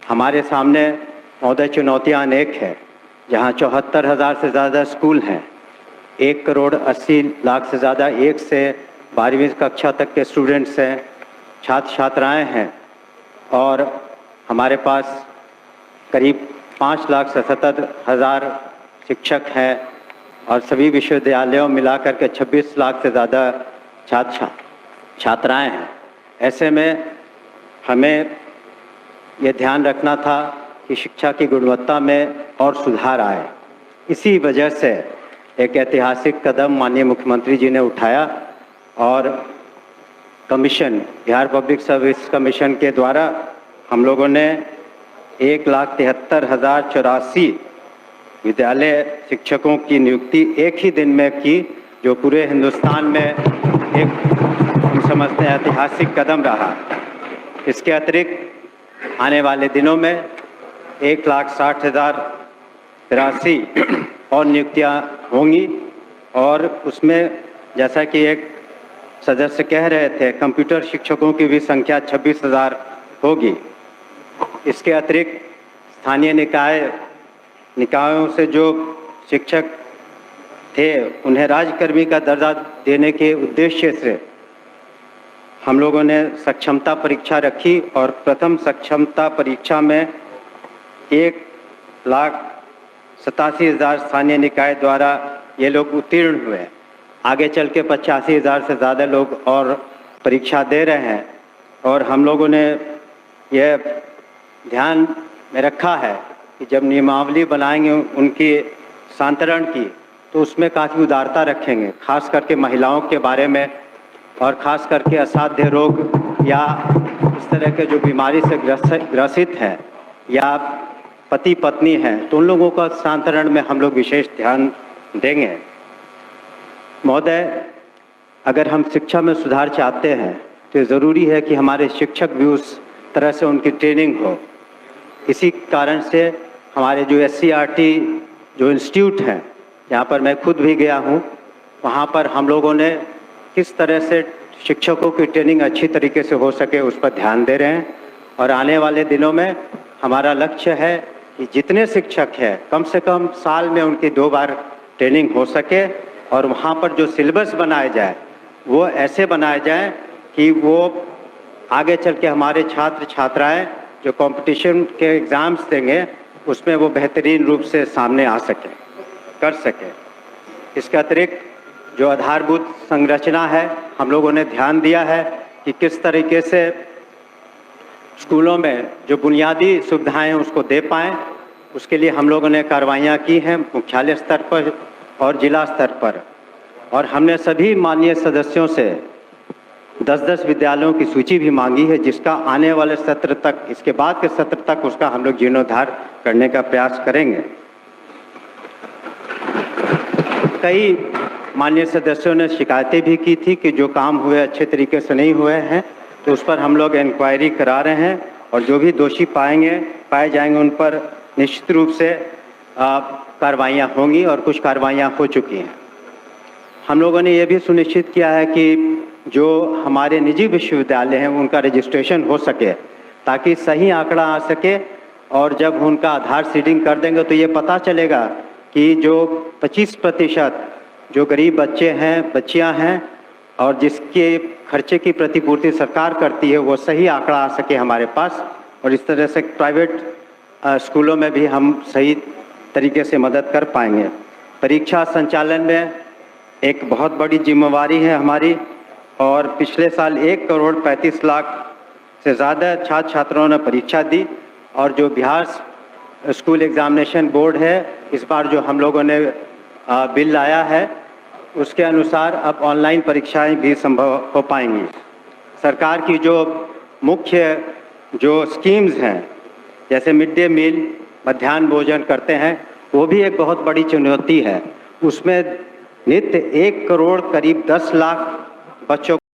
हमारे सामने महोदय चुनौतियाँ अनेक है, जहाँ 74,000 से ज़्यादा स्कूल हैं, 1,80,00,000 से ज़्यादा 1 से 12वीं कक्षा तक के स्टूडेंट्स हैं, छात्र छात्राएँ हैं और हमारे पास करीब 5,77,000 शिक्षक हैं और सभी विश्वविद्यालयों मिलाकर के 26 लाख से ज़्यादा छात्र छात्राएँ हैं। ऐसे में हमें ये ध्यान रखना था कि शिक्षा की गुणवत्ता में और सुधार आए। इसी वजह से एक ऐतिहासिक कदम माननीय मुख्यमंत्री जी ने उठाया और commission, Bihar public service commission के द्वारा हम लोगों ने 1,73,084 विद्यालय शिक्षकों की नियुक्ति एक ही दिन में की, जो पूरे हिंदुस्तान में एक हम समझते हैं ऐतिहासिक कदम रहा। इसके अतिरिक्त आने वाले दिनों में 1,60,083 और नियुक्तियां होंगी और उसमें जैसा कि एक सदस्य कह रहे थे, कंप्यूटर शिक्षकों की भी संख्या 26,000 होगी। इसके अतिरिक्त स्थानीय निकायों से जो शिक्षक थे उन्हें राज्यकर्मी का दर्जा देने के उद्देश्य से हम लोगों ने सक्षमता परीक्षा रखी और प्रथम सक्षमता परीक्षा में 1,87,000 स्थानीय निकाय द्वारा ये लोग उत्तीर्ण हुए। आगे चल के 85,000 से ज़्यादा लोग और परीक्षा दे रहे हैं और हम लोगों ने यह ध्यान में रखा है कि जब नियमावली बनाएंगे उनकी सांतरण की, तो उसमें काफ़ी उदारता रखेंगे, खास करके महिलाओं के बारे में और ख़ास करके असाध्य रोग या इस तरह के जो बीमारी से ग्रसित हैं या पति पत्नी हैं, तो उन लोगों का सांतरण में हम लोग विशेष ध्यान देंगे। महोदय, अगर हम शिक्षा में सुधार चाहते हैं तो ज़रूरी है कि हमारे शिक्षक भी उस तरह से उनकी ट्रेनिंग हो। इसी कारण से हमारे जो SCERT जो इंस्टीट्यूट हैं, जहाँ पर मैं खुद भी गया हूँ, वहाँ पर हम लोगों ने किस तरह से शिक्षकों की ट्रेनिंग अच्छी तरीके से हो सके उस पर ध्यान दे रहे हैं और आने वाले दिनों में हमारा लक्ष्य है कि जितने शिक्षक हैं कम से कम साल में उनकी 2 बार ट्रेनिंग हो सके और वहाँ पर जो सिलेबस बनाए जाए वो ऐसे बनाए जाए कि वो आगे चल के हमारे छात्र छात्राएँ जो कंपटीशन के एग्ज़ाम्स देंगे उसमें वो बेहतरीन रूप से सामने आ सकें, कर सकें। इसके अतिरिक्त जो आधारभूत संरचना है, हम लोगों ने ध्यान दिया है कि किस तरीके से स्कूलों में जो बुनियादी सुविधाएं हैं उसको दे पाएँ। उसके लिए हम लोगों ने कार्रवाइयाँ की हैं मुख्यालय स्तर पर और जिला स्तर पर, और हमने सभी माननीय सदस्यों से 10-10 विद्यालयों की सूची भी मांगी है, जिसका आने वाले सत्र तक, इसके बाद के सत्र तक उसका हम लोग जीर्णोद्धार करने का प्रयास करेंगे। कई माननीय सदस्यों ने शिकायतें भी की थी कि जो काम हुए अच्छे तरीके से नहीं हुए हैं, तो उस पर हम लोग इंक्वायरी करा रहे हैं और जो भी दोषी पाए जाएंगे उन पर निश्चित रूप से कार्रवाइयाँ होंगी और कुछ कार्रवाइयाँ हो चुकी हैं। हम लोगों ने ये भी सुनिश्चित किया है कि जो हमारे निजी विश्वविद्यालय हैं उनका रजिस्ट्रेशन हो सके, ताकि सही आंकड़ा आ सके और जब उनका आधार सीडिंग कर देंगे तो ये पता चलेगा कि जो 25% जो गरीब बच्चे हैं, बच्चियां हैं और जिसके खर्चे की प्रतिपूर्ति सरकार करती है, वो सही आंकड़ा आ सके हमारे पास। और इस तरह से प्राइवेट स्कूलों में भी हम सही तरीके से मदद कर पाएंगे। परीक्षा संचालन में एक बहुत बड़ी जिम्मेवारी है हमारी और पिछले साल 1,35,00,000 से ज़्यादा छात्र छात्राओं ने परीक्षा दी और जो बिहार स्कूल एग्जामिनेशन बोर्ड है, इस बार जो हम लोगों ने बिल लाया है उसके अनुसार अब ऑनलाइन परीक्षाएं भी संभव हो पाएंगी। सरकार की जो मुख्य जो स्कीम्स हैं, जैसे मिड डे मील, मध्याह्न भोजन करते हैं, वो भी एक बहुत बड़ी चुनौती है। उसमें नित्य 1 करोड़ करीब 10 लाख बच्चों